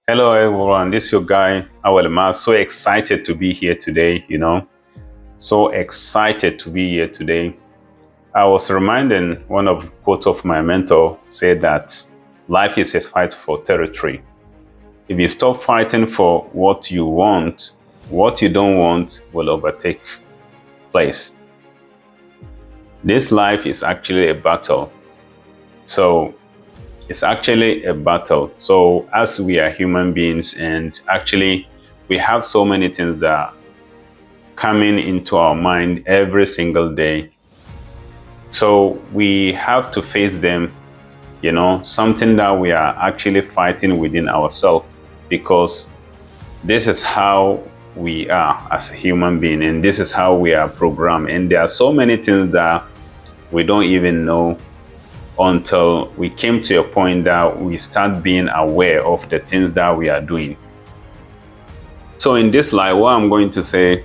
Hello everyone, this is your guy Awelma. So excited to be here today, So excited to be here today. I was reminding one of the quotes of my mentor said that life is a fight for territory. If you stop fighting for what you want, what you don't want will overtake place. This life is actually a battle. So it's actually a battle. So as we are human beings and actually we have so many things that are coming into our mind every single day. So we have to face them, something that we are actually fighting within ourselves because this is how we are as a human being and this is how we are programmed. And there are so many things that we don't even know until we came to a point that we start being aware of the things that we are doing. So in this life, what I'm going to say,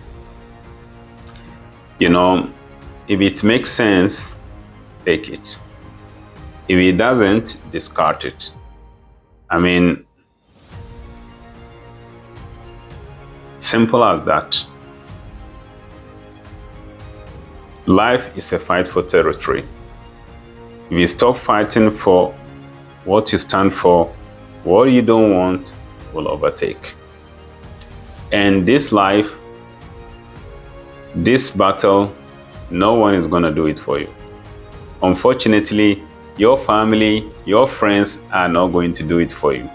if it makes sense, take it. If it doesn't, discard it. I mean, simple as that. Life is a fight for territory. If you stop fighting for what you stand for, what you don't want will overtake. And this life, this battle, no one is going to do it for you. Unfortunately, your family, your friends are not going to do it for you.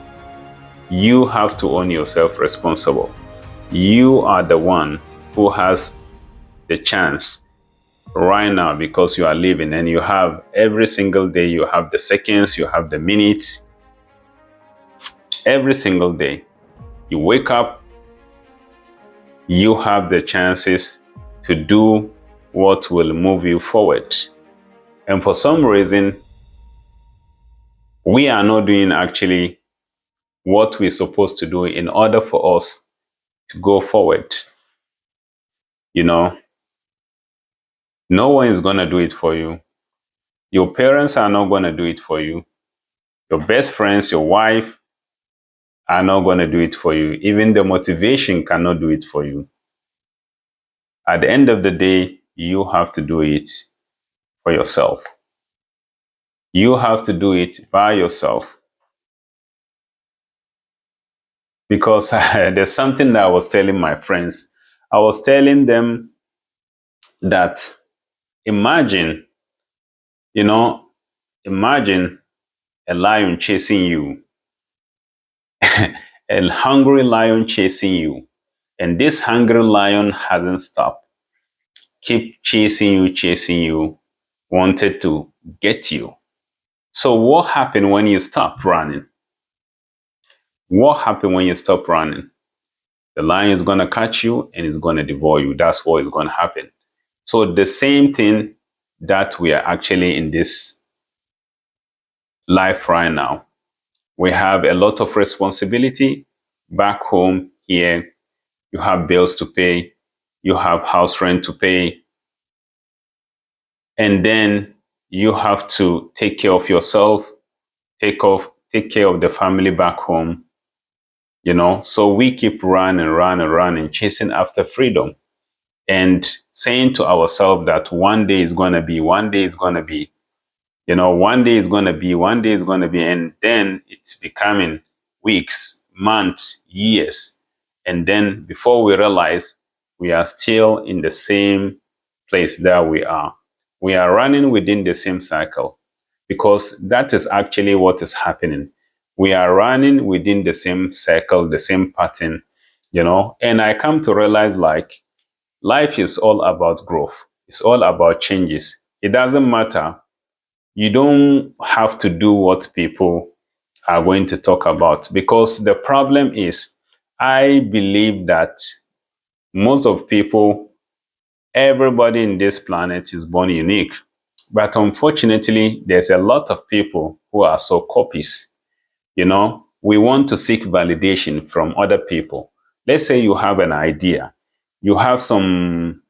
You have to own yourself responsible. You are the one who has the chance right now because you are living and you have every single day, you have the seconds, you have the minutes. Every single day, you wake up, you have the chances to do what will move you forward. And for some reason, we are not doing actually what we're supposed to do in order for us to go forward. No one is going to do it for you. Your parents are not going to do it for you. Your best friends, your wife are not going to do it for you. Even the motivation cannot do it for you. At the end of the day, you have to do it for yourself. You have to do it by yourself. Because there's something that I was telling my friends. I was telling them that imagine imagine a lion chasing you, a hungry lion chasing you, and this hungry lion hasn't stopped. Keep chasing you, wanted to get you. So what happened when you stop running? What happened when you stop running? The lion is going to catch you and it's going to devour you. That's what is going to happen. So the same thing that we are actually in this life right now. We have a lot of responsibility back home here. You have bills to pay. You have house rent to pay. And then you have to take care of yourself, take care of the family back home. So we keep running, chasing after freedom and saying to ourselves that one day is going to be, one day is going to be, one day is going to be, one day is going to be, and then it's becoming weeks, months, years. And then before we realize, we are still in the same place that we are. We are running within the same cycle because that is actually what is happening. We are running within the same cycle, the same pattern, and I come to realize like life is all about growth. It's all about changes. It doesn't matter. You don't have to do what people are going to talk about because the problem is, I believe that most of people, everybody in this planet is born unique. But unfortunately, there's a lot of people who are so copies. We want to seek validation from other people. Let's say you have an idea, you have some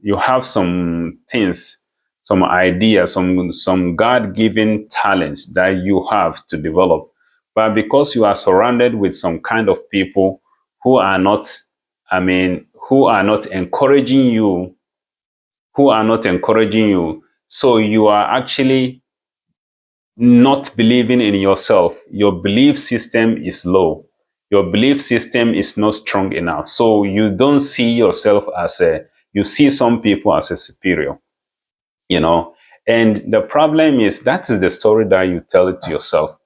things, some ideas, some God-given talents that you have to develop. But because you are surrounded with some kind of people who are not, who are not encouraging you, so you are actually not believing in yourself. Your belief system is low. Your belief system is not strong enough. So you don't see yourself as you see some people as a superior, you know. And the problem is that is the story that you tell it to yourself.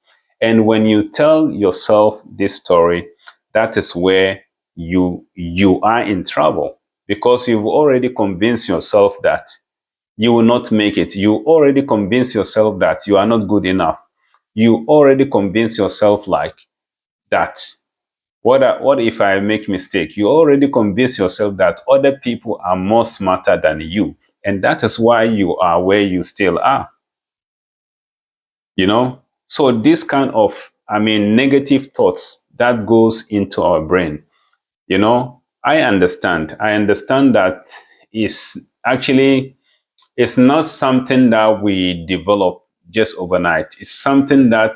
And when you tell yourself this story, that is where you are in trouble, because you've already convinced yourself that you will not make it. You already convince yourself that you are not good enough. You already convince yourself like that. What if I make mistake? You already convince yourself that other people are more smarter than you. And that is why you are where you still are. You know? So this kind of, negative thoughts that goes into our brain, you know, I understand. I understand that is actually, it's not something that we develop just overnight. It's something that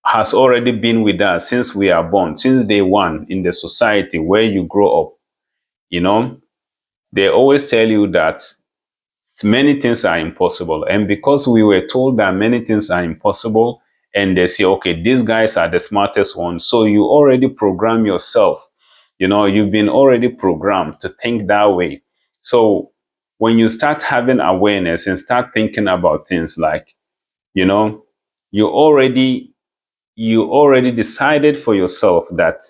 has already been with us since we are born, since day one in the society where you grow up. You know, they always tell you that many things are impossible. And because we were told that many things are impossible, and they say, okay, these guys are the smartest ones. So you already program yourself. You know, you've been already programmed to think that way. So when you start having awareness and start thinking about things like, you know, you already decided for yourself that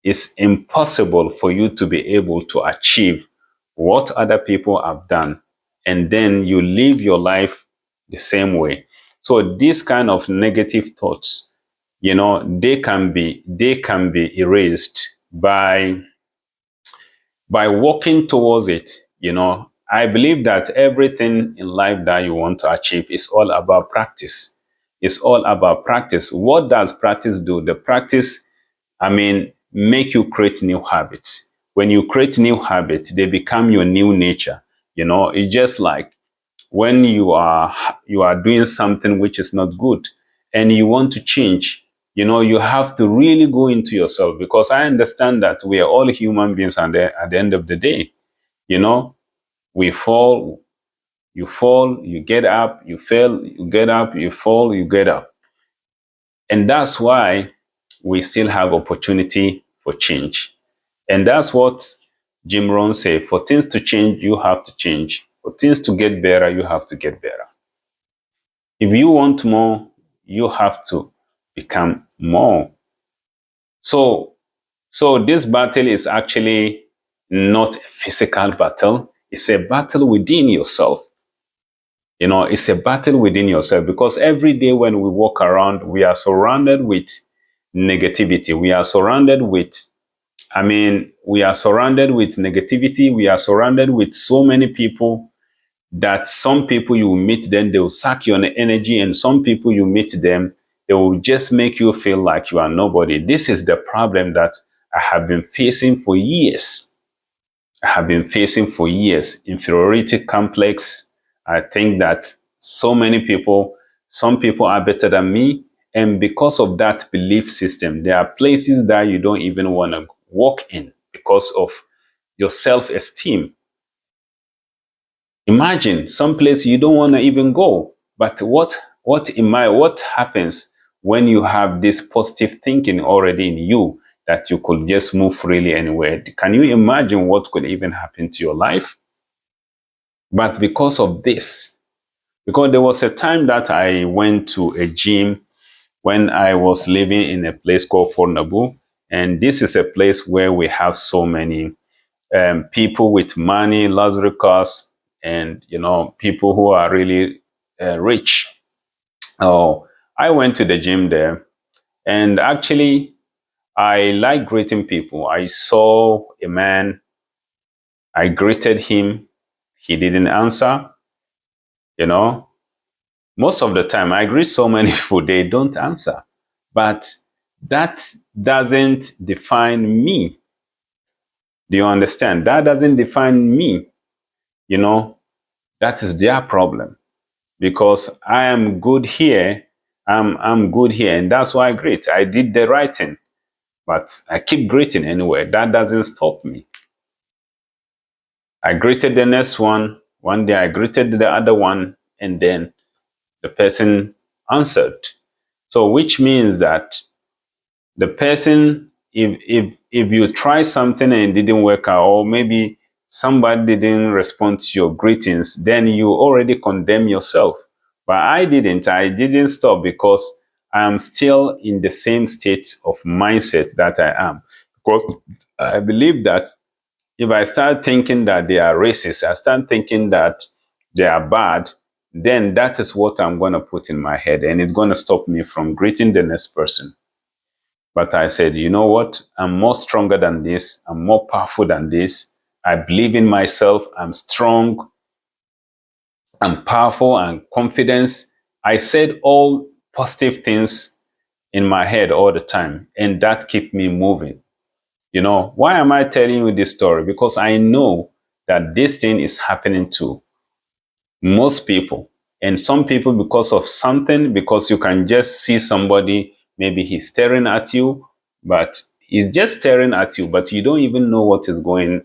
it's impossible for you to be able to achieve what other people have done, and then you live your life the same way. So these kind of negative thoughts, you know, they can be erased by working towards it. You know, I believe that everything in life that you want to achieve is all about practice. It's all about practice. What does practice do? The practice, make you create new habits. When you create new habits, they become your new nature. You know, it's just like when you are doing something which is not good and you want to change. You know, you have to really go into yourself, because I understand that we are all human beings, and at the end of the day, you know, we fall, you fall, you get up, you fail, you get up, you fall, you get up. And that's why we still have opportunity for change. And that's what Jim Rohn said: for things to change, you have to change. For things to get better, you have to get better. If you want more, you have to become more. So, so this battle is actually not a physical battle. It's a battle within yourself. You know, it's a battle within yourself, because every day when we walk around, we are surrounded with negativity. We are surrounded with, we are surrounded with negativity. We are surrounded with so many people that some people you will meet them, they will suck your energy, and some people you meet them, they will just make you feel like you are nobody. This is the problem that I have been facing for years. I have been facing for years. Inferiority complex. I think that so many people, some people are better than me. And because of that belief system, there are places that you don't even want to walk in because of your self esteem. Imagine some place you don't want to even go. But what happens when you have this positive thinking already in you, that you could just move freely anywhere? Can you imagine what could even happen to your life? But because of this, because there was a time that I went to a gym when I was living in a place called Fornabu. And this is a place where we have so many people with money, luxury cars, and you know, people who are really rich. Oh, I went to the gym there, and actually, I like greeting people. I saw a man, I greeted him, he didn't answer. You know, most of the time, I greet so many people, they don't answer. But that doesn't define me. Do you understand? That doesn't define me. You know, that is their problem, because I am good here. I'm good here, and that's why I greet. I did the right thing, but I keep greeting anyway. That doesn't stop me. I greeted the next one. One day I greeted the other one, and then the person answered. So, which means that the person, if you try something and it didn't work out, or maybe somebody didn't respond to your greetings, then you already condemn yourself. But I didn't stop, because I am still in the same state of mindset that I am. Because I believe that if I start thinking that they are racist, I start thinking that they are bad, then that is what I'm going to put in my head, and it's going to stop me from greeting the next person. But I said, you know what? I'm more stronger than this. I'm more powerful than this. I believe in myself. I'm strong. I'm powerful and confidence. I said all positive things in my head all the time, and that kept me moving. Why am I telling you this story? Because I know that this thing is happening to most people. And some people, because of something, because you can just see somebody, maybe he's staring at you, but he's just staring at you, but you don't even know what is going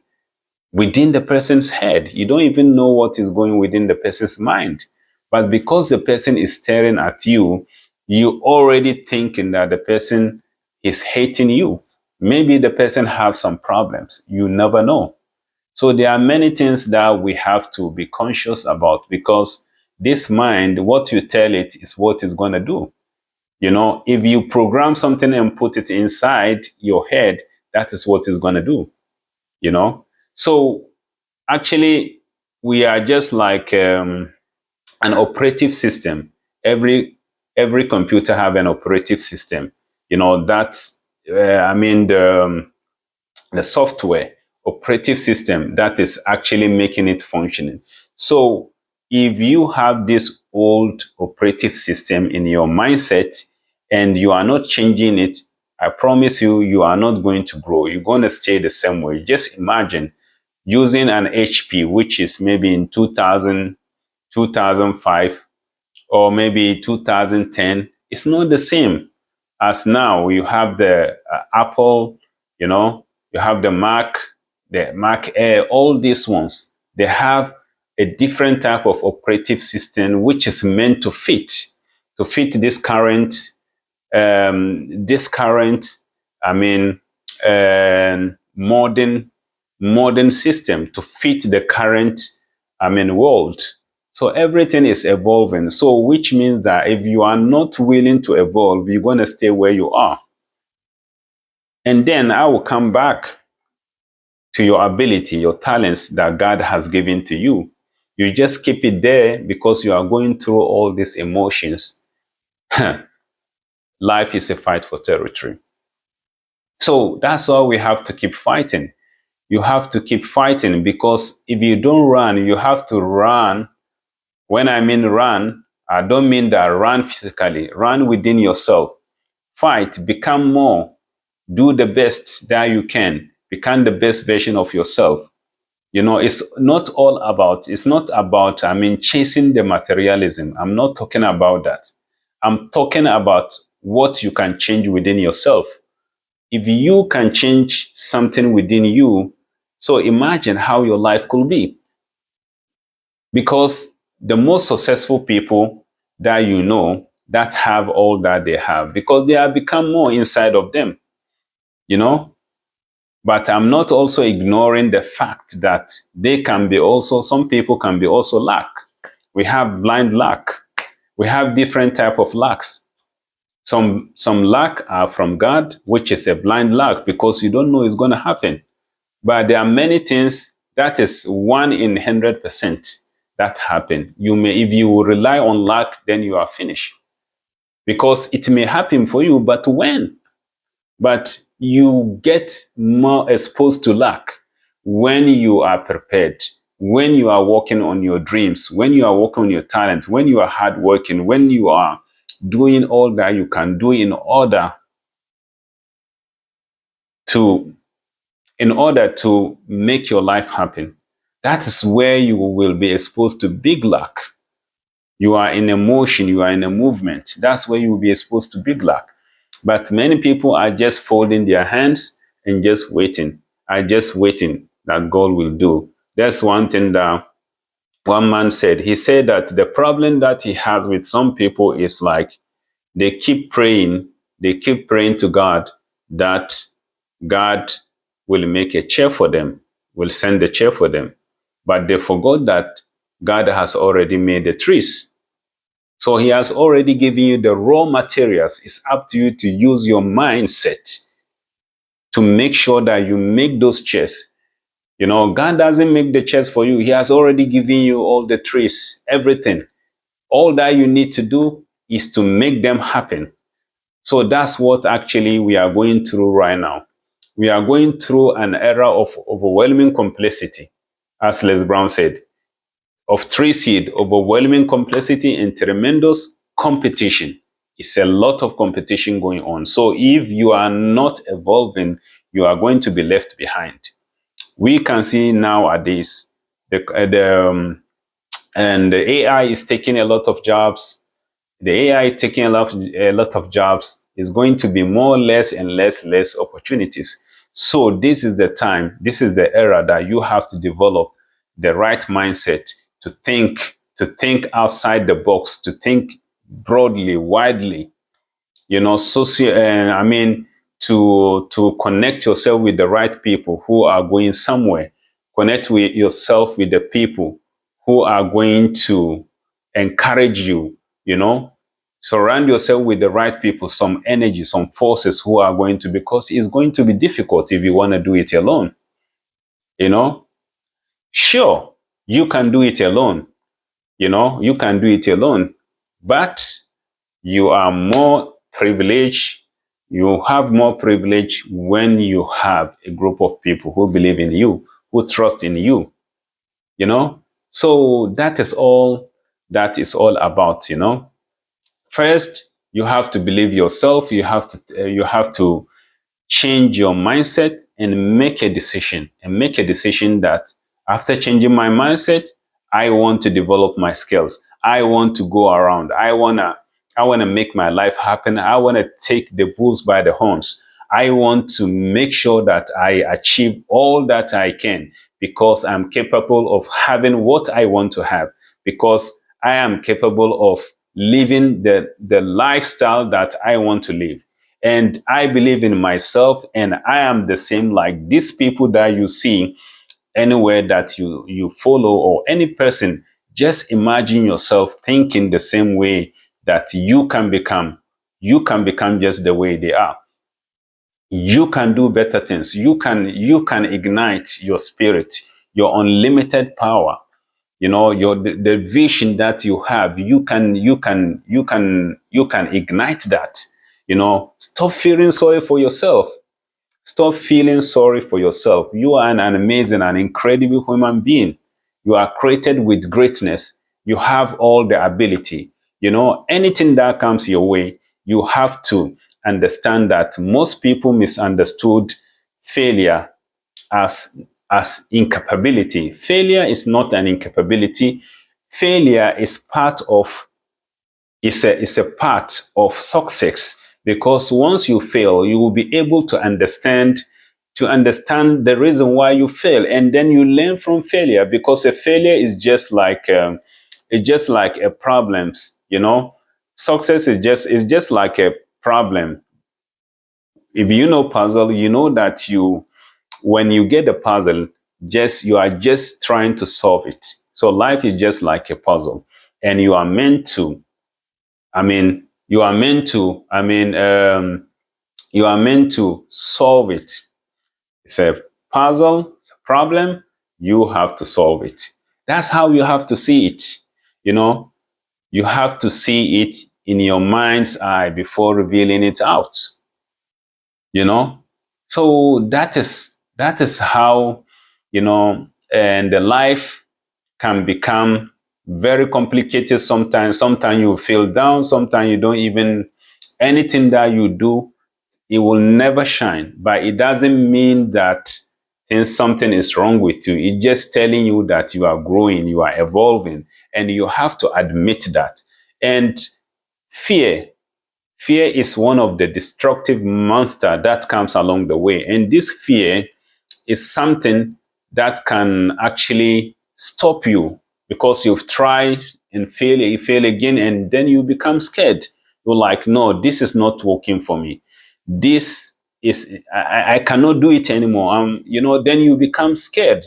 within the person's head. You don't even know what is going within the person's mind. But because the person is staring at you, you already thinking that the person is hating you. Maybe the person have some problems. You never know. So there are many things that we have to be conscious about, because this mind, what you tell it is what it's going to do. If you program something and put it inside your head, that is what it's going to do. So actually, we are just like an operative system. Every computer have an operative system. That's I mean the software operative system that is actually making it functioning. So if you have this old operative system in your mindset and you are not changing it, I promise you, you are not going to grow. You're going to stay the same way. Just imagine using an HP, which is maybe in 2000, 2005, or maybe 2010. It's not the same as now. You have the Apple, you have the Mac Air, all these ones. They have a different type of operative system which is meant to fit this current, I mean, modern system, to fit the current, world. So everything is evolving. So which means that if you are not willing to evolve, you're going to stay where you are. And then I will come back to your ability, your talents that God has given to you. You just keep it there because you are going through all these emotions. Life is a fight for territory. So that's why we have to keep fighting. You have to keep fighting, because if you don't run, you have to run. When I mean run, I don't mean that run physically, run within yourself. Fight, become more, do the best that you can, become the best version of yourself. It's not about, chasing the materialism. I'm not talking about that. I'm talking about what you can change within yourself. If you can change something within you, so imagine how your life could be. Because the most successful people that you know that have all that they have, because they have become more inside of them, you know. But I'm not also ignoring the fact that some people can be also lack. We have blind luck. We have different type of lucks. Some luck are from God, which is a blind luck because you don't know it's going to happen. But there are many things that is 1 in 100% that happen. If you rely on luck, then you are finished. Because it may happen for you, but when? But you get more exposed to luck when you are prepared, when you are working on your dreams, when you are working on your talent, when you are hardworking, when you are doing all that you can do to in order to make your life happen. That is where you will be exposed to big luck. You are in a motion, you are in a movement. That's where you will be exposed to big luck. But many people are just folding their hands and just waiting, are just waiting that God will do. That's one thing that one man said. He said that the problem that he has with some people is like they keep praying to God that God will make a chair for them, will send a chair for them. But they forgot that God has already made the trees. So he has already given you the raw materials. It's up to you to use your mindset to make sure that you make those chairs. You know, God doesn't make the chairs for you. He has already given you all the trees, everything. All that you need to do is to make them happen. So that's what actually we are going through right now. We are going through an era of overwhelming complexity, as Les Brown said, of three seed, overwhelming complexity and tremendous competition. It's a lot of competition going on. So if you are not evolving, you are going to be left behind. We can see nowadays and the AI is taking a lot of jobs. The AI is taking a lot of jobs. It's going to be more less and less opportunities. So this is the time, this is the era that you have to develop the right mindset to think outside the box, to think broadly, widely, you know, to connect yourself with the right people who are going somewhere. Connect with yourself with the people who are going to encourage you, you know. Surround yourself with the right people, some energy, some forces who are going to, because it's going to be difficult if you want to do it alone, you know. Sure, you can do it alone, you know, you can do it alone, but you are more privileged. You have more privilege when you have a group of people who believe in you, who trust in you, you know. So that is all about, you know. First, you have to believe yourself. You have to change your mindset and make a decision, that after changing my mindset, I want to develop my skills. I want to go around. I want to make my life happen. I want to take the bulls by the horns. I want to make sure that I achieve all that I can, because I'm capable of having what I want to have, because I am capable of living the lifestyle that I want to live. And I believe in myself, and I am the same like these people that you see anywhere that you follow, or any person. Just imagine yourself thinking the same way, that you can become just the way they are. You can do better things. You can ignite your spirit, your unlimited power, you know, the vision that you have. You can ignite that. You know, stop feeling sorry for yourself. Stop feeling sorry for yourself. You are an amazing and incredible human being. You are created with greatness. You have all the ability. You know, anything that comes your way, you have to understand that most people misunderstood failure as incapability. Failure is not an incapability. Failure is part of is a part of success, because once you fail, you will be able to understand the reason why you fail, and then you learn from failure, because a failure is just like a problems, you know. Success is just like a problem. If you know puzzle, you know that you when you get the puzzle, just you are just trying to solve it. So life is just like a puzzle, and you are meant to you are meant to you are meant to solve it. It's a puzzle, it's a problem, you have to solve it. That's how you have to see it. You know, you have to see it in your mind's eye before revealing it out. You know, so that is how, you know, and the life can become very complicated sometimes. Sometimes you feel down, sometimes you don't even, anything that you do, it will never shine. But it doesn't mean that something is wrong with you. It's just telling you that you are growing, you are evolving, and you have to admit that. And fear, fear is one of the destructive monster that comes along the way. And this fear is something that can actually stop you because you've tried and fail, you fail again, and then you become scared. You're like, no, this is not working for me. This is, I cannot do it anymore. Then you become scared,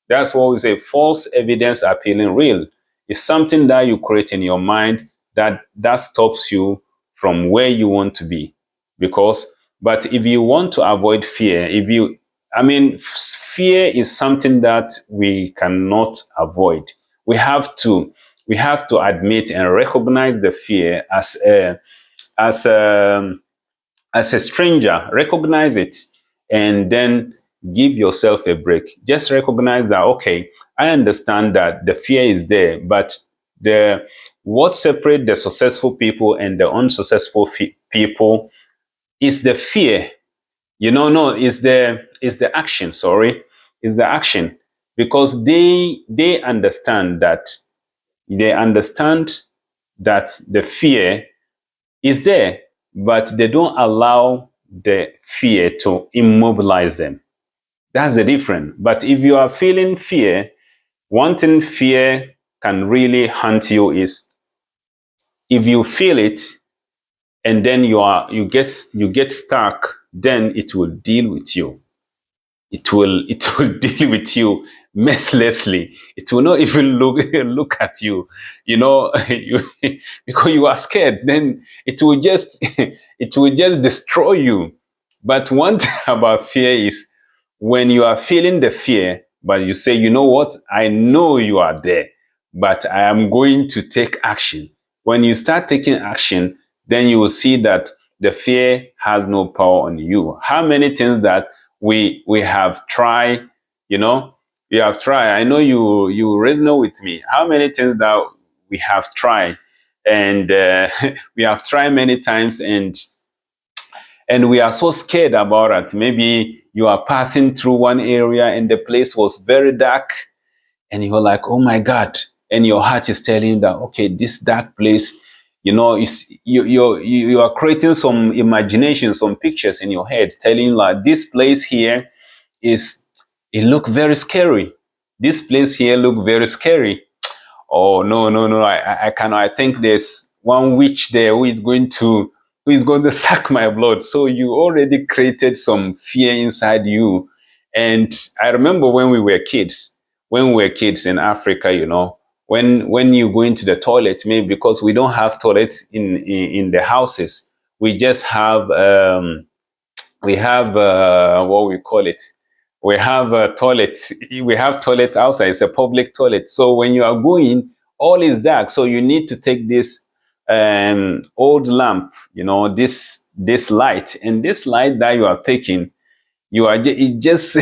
That's what we say, false evidence appealing real. It's something that you create in your mind that stops you from where you want to be. But if you want to avoid fear, fear is something that we cannot avoid. We have to admit and recognize the fear as a as a stranger. Recognize it, and then give yourself a break. Just recognize that, okay, I understand that the fear is there, but the what separates the successful people and the unsuccessful people is the fear. No, is the action. Sorry, is the action, because they understand that the fear is there, but they don't allow the fear to immobilize them. That's the difference. But if you are feeling fear, one thing fear can really hunt you is if you feel it and then you get stuck, then it will deal with you. It will deal with you mercilessly. It will not even look at you, because you are scared. Then it will just it will just destroy you. But one thing about fear is when you are feeling the fear, but you say, you know what, I know you are there, but I am going to take action. When you start taking action, then you will see that the fear has no power on you. How many things that we have tried, you have tried. I know you resonate with me. How many things that we have tried, and we have tried many times, and we are so scared about it. Maybe you are passing through one area and the place was very dark, and you're like, oh my God. And your heart is telling you that, okay, this dark place, you are creating some imagination, some pictures in your head, telling you like, this place here it look very scary. This place here look very scary. Oh no, no, no, I cannot. I think there's one witch there who is going to suck my blood. So you already created some fear inside you. And I remember when we were kids in Africa, when you go into the toilet, maybe because we don't have toilets in the houses, we just have what we call it. We have a toilet. We have toilet outside. It's a public toilet. So when you are going, all is dark. So you need to take this old lamp, this light, and this light that you are taking, it just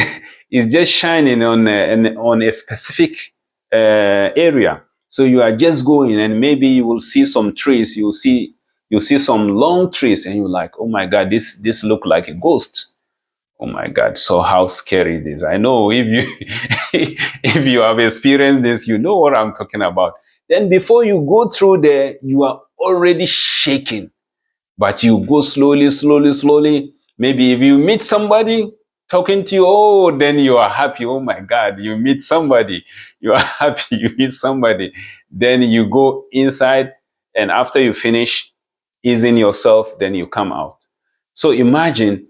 it's just shining on a specific area. So you are just going, and maybe you will see some trees. You see some long trees, and you're like, oh my God, this look like a ghost. Oh my God! So how scary it is! I know if you if you have experienced this, you know what I'm talking about. Then before you go through there, you are already shaking, but you go slowly, slowly, slowly. Maybe if you meet somebody talking to you, oh, then you are happy. Oh my God, you meet somebody. You are happy. You meet somebody. Then you go inside, and after you finish easing yourself, then you come out. So imagine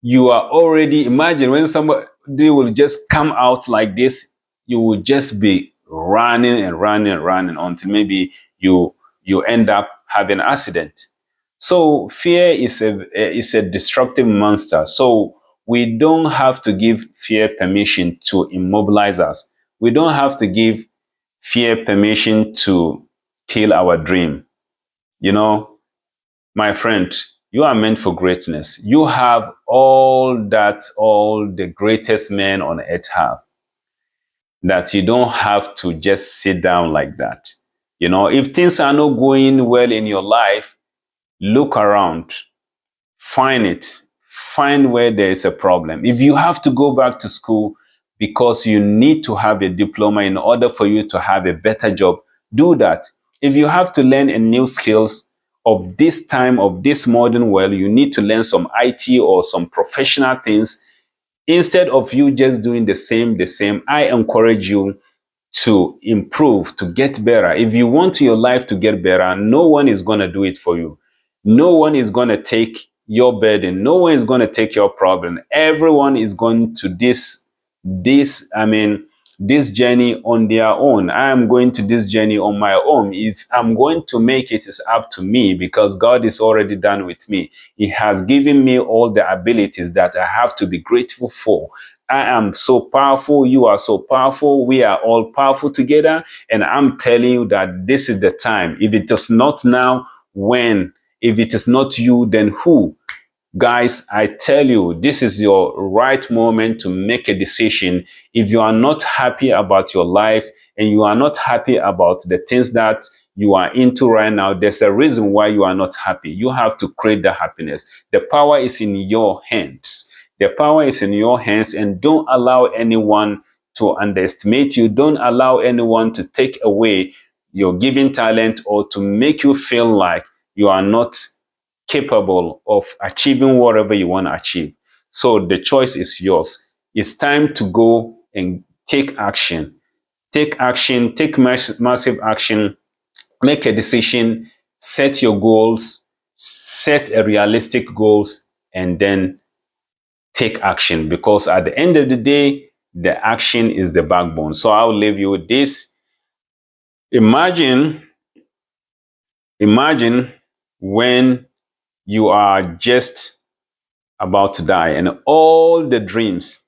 when somebody will just come out like this, you will just be running and running and running until maybe you end up having an accident. So fear is a destructive monster. So we don't have to give fear permission to immobilize us. We don't have to give fear permission to kill our dream. You know, my friend, you are meant for greatness. You have all that all the greatest men on earth have. That you don't have to just sit down like that. If things are not going well in your life, look around, find it, find where there is a problem. If you have to go back to school, because you need to have a diploma in order for you to have a better job, do that. If you have to learn a new skills of this time, of this modern world, you need to learn some IT or some professional things. Instead of you just doing the same, I encourage you to improve, to get better. If you want your life to get better, no one is going to do it for you. No one is going to take your burden. No one is going to take your problem. Everyone is going to this journey on their own. I am going to this journey on my own. If I'm going to make it, it's up to me, because God is already done with me. He has given me all the abilities that I have to be grateful for. I am so powerful. You are so powerful. We are all powerful together. And I'm telling you that this is the time. If it is not now, when? If it is not you, then who? Guys, I tell you, this is your right moment to make a decision. If you are not happy about your life and you are not happy about the things that you are into right now, there's a reason why you are not happy. You have to create the happiness. The power is in your hands. The power is in your hands, and don't allow anyone to underestimate you. Don't allow anyone to take away your giving talent or to make you feel like you are not capable of achieving whatever you want to achieve. So the choice is yours. It's time to go and take action. Take action, take massive action, make a decision, set your goals, set a realistic goals, and then take action, because at the end of the day, the action is the backbone. So I'll leave you with this. Imagine when you are just about to die, and all the dreams,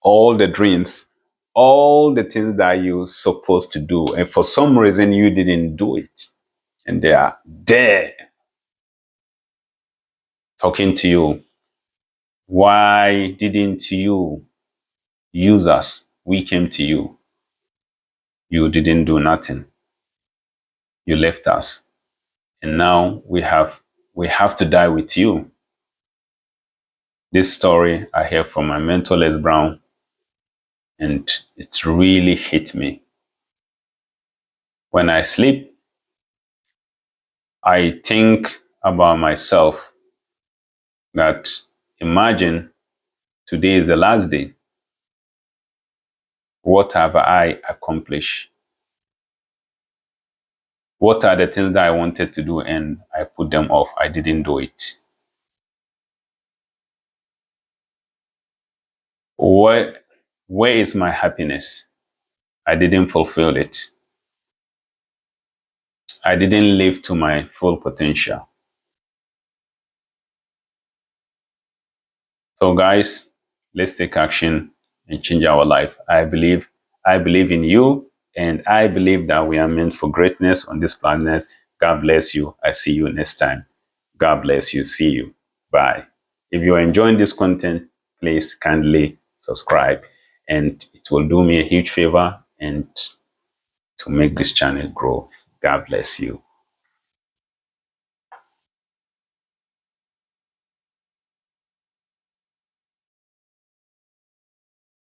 all the dreams, all the things that you're supposed to do, and for some reason you didn't do it, and they are there talking to you. Why didn't you use us? We came to you. You didn't do nothing. You left us. And now we have to die with you. This story I heard from my mentor, Les Brown, and it really hit me. When I sleep, I think about myself, that imagine today is the last day. What have I accomplished? What are the things that I wanted to do and I put them off? I didn't do it. Where is my happiness? I didn't fulfill it. I didn't live to my full potential. So guys, let's take action and change our life. I believe in you, and I believe that we are meant for greatness on this planet. God bless you. I see you next time. God bless you. See you. Bye. If you are enjoying this content, please kindly subscribe, and it will do me a huge favor and to make this channel grow. God bless you.